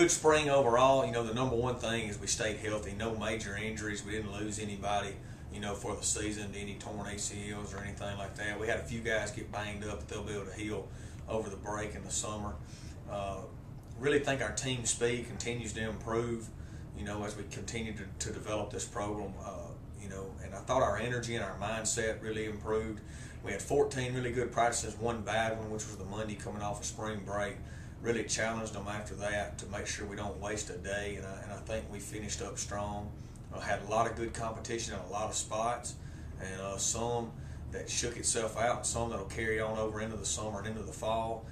good spring overall. The number one thing is we stayed healthy. No major injuries. We didn't lose anybody, for the season to any torn ACLs or anything like that. We had a few guys get banged up, but they'll be able to heal over the break in the summer. Really think our team speed continues to improve, as we continue to develop this program. And I thought our energy and our mindset really improved. We had 14 really good practices, one bad one, which was the Monday coming off of spring break. Really challenged them after that to make sure we don't waste a day, and I think we finished up strong. Had a lot of good competition in a lot of spots, and some that shook itself out, some that'll carry on over into the summer and into the fall.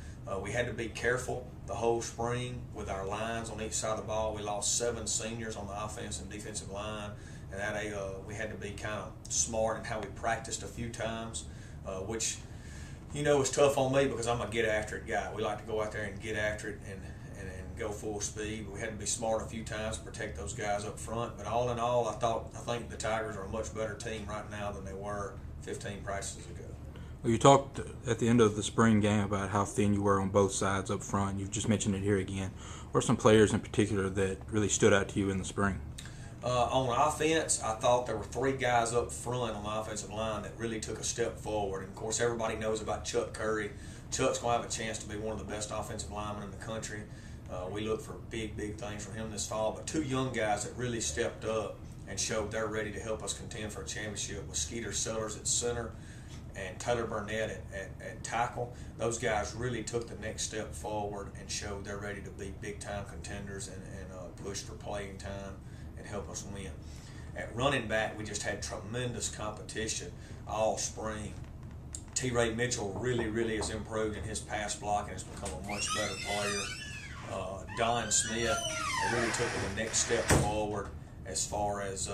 We had to be careful the whole spring with our lines on each side of the ball. We lost 7 seniors on the offense and defensive line, and that we had to be kind of smart in how we practiced a few times, which was tough on me because I'm a get after it guy. We like to go out there and get after it and go full speed. But we had to be smart a few times to protect those guys up front. But all in all, I think the Tigers are a much better team right now than they were 15 practices ago. Well, you talked at the end of the spring game about how thin you were on both sides up front. You've just mentioned it here again. What are some players in particular that really stood out to you in the spring? On offense, I thought there were 3 guys up front on the offensive line that really took a step forward. And, of course, everybody knows about Chuck Curry. Chuck's going to have a chance to be one of the best offensive linemen in the country. We look for big things from him this fall. But 2 young guys that really stepped up and showed they're ready to help us contend for a championship was Skeeter Sellers at center and Taylor Burnett at tackle. Those guys really took the next step forward and showed they're ready to be big-time contenders and push for playing time and help us win. At running back, we just had tremendous competition all spring. T. Ray Mitchell really has improved in his pass block and has become a much better player. Don Smith really took the next step forward as far as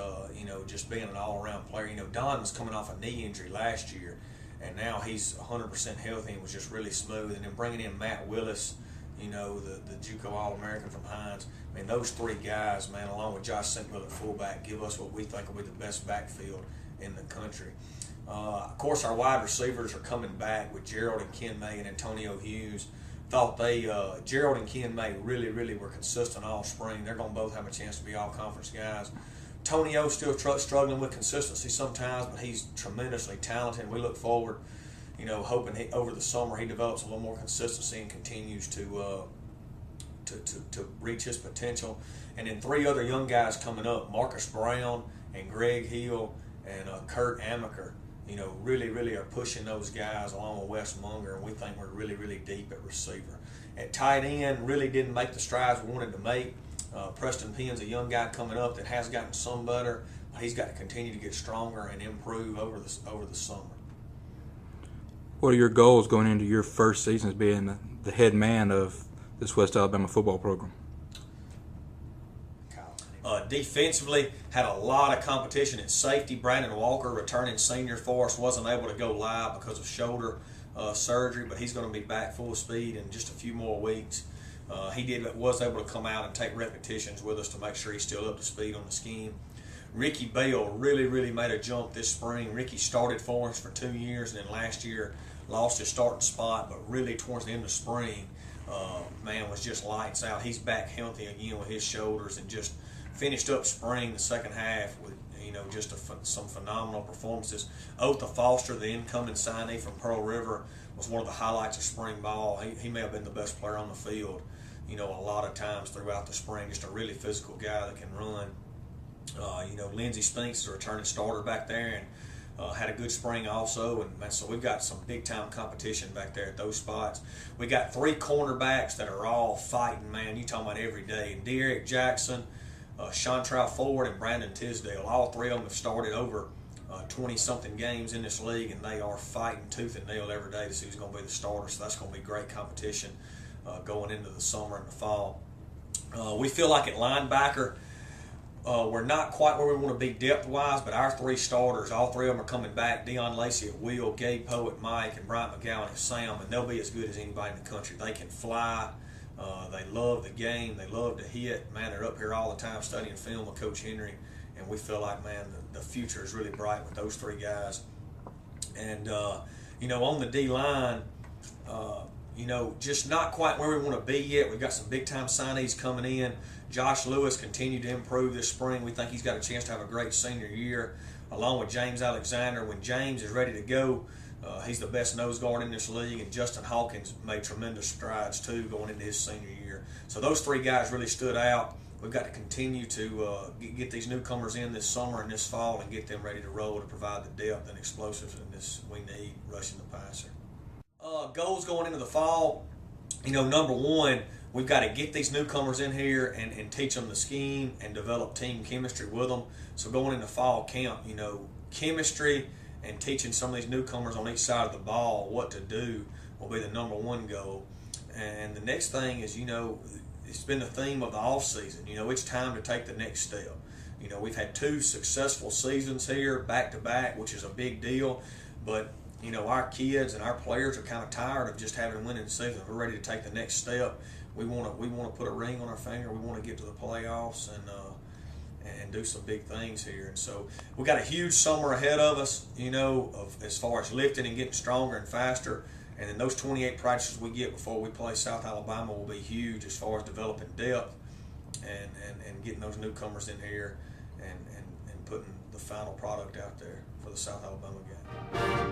just being an all-around player. Don was coming off a knee injury last year, and now he's 100% healthy and was just really smooth. And then bringing in Matt Willis, the JUCO All-American from Hines. I mean, those 3 guys, man, along with Josh Sinkville at fullback, give us what we think will be the best backfield in the country. Of course, our wide receivers are coming back with Gerald and Ken May and Antonio Hughes. Thought Gerald and Ken May really were consistent all spring. They're going to both have a chance to be all-conference guys. Tonio's still struggling with consistency sometimes, but he's tremendously talented. We look forward, hoping over the summer he develops a little more consistency and continues to reach his potential. And then 3 other young guys coming up, Marcus Brown and Greg Hill and Kurt Amaker, really are pushing those guys along with Wes Munger, and we think we're really deep at receiver. At tight end, really didn't make the strides we wanted to make. Preston Penn's a young guy coming up that has gotten some better, but he's got to continue to get stronger and improve over the summer. What are your goals going into your first season as being the head man of this West Alabama football program? Defensively, had a lot of competition at safety. Brandon Walker, returning senior for us, wasn't able to go live because of shoulder surgery, but he's going to be back full speed in just a few more weeks. He was able to come out and take repetitions with us to make sure he's still up to speed on the scheme. Ricky Bell really made a jump this spring. Ricky started for us for 2 years, and then last year lost his starting spot, but really towards the end of spring, was just lights out. He's back healthy again with his shoulders and just finished up spring the second half with some phenomenal performances. Otha Foster, the incoming signee from Pearl River, was one of the highlights of spring ball. He may have been the best player on the field, a lot of times throughout the spring. Just a really physical guy that can run. Lindsey Spinks is a returning starter back there and had a good spring also. And so we've got some big-time competition back there at those spots. We got 3 cornerbacks that are all fighting, man. You talking about every day. And Derek Jackson, Chantrell Ford, and Brandon Tisdale. All 3 of them have started over 20-something games in this league, and they are fighting tooth and nail every day to see who's going to be the starter. So that's going to be great competition going into the summer and the fall. We feel like at linebacker, we're not quite where we want to be depth-wise, but our 3 starters, all 3 of them are coming back. Deion Lacey at Will, Gabe Poe at Mike, and Bryant McGowan at Sam, and they'll be as good as anybody in the country. They can fly. They love the game. They love to hit. Man, they're up here all the time studying film with Coach Henry, and we feel like, man, the future is really bright with those 3 guys. And, on the D-line, just not quite where we want to be yet. We've got some big-time signees coming in. Josh Lewis continued to improve this spring. We think he's got a chance to have a great senior year, along with James Alexander. When James is ready to go, he's the best nose guard in this league, and Justin Hawkins made tremendous strides, too, going into his senior year. So those three guys really stood out. We've got to continue to get these newcomers in this summer and this fall and get them ready to roll to provide the depth and explosiveness we need rushing the passer. Goals going into the fall, number one, we've got to get these newcomers in here and teach them the scheme and develop team chemistry with them. So going into fall camp, chemistry and teaching some of these newcomers on each side of the ball what to do will be the number one goal. And the next thing is, it's been the theme of the off season. It's time to take the next step. We've had 2 successful seasons here back to back, which is a big deal. But our kids and our players are kind of tired of just having winning seasons. We're ready to take the next step. We want to put a ring on our finger. We want to get to the playoffs and do some big things here. And so we got a huge summer ahead of us. As far as lifting and getting stronger and faster. And then those 28 practices we get before we play South Alabama will be huge as far as developing depth and getting those newcomers in here and putting the final product out there for the South Alabama game.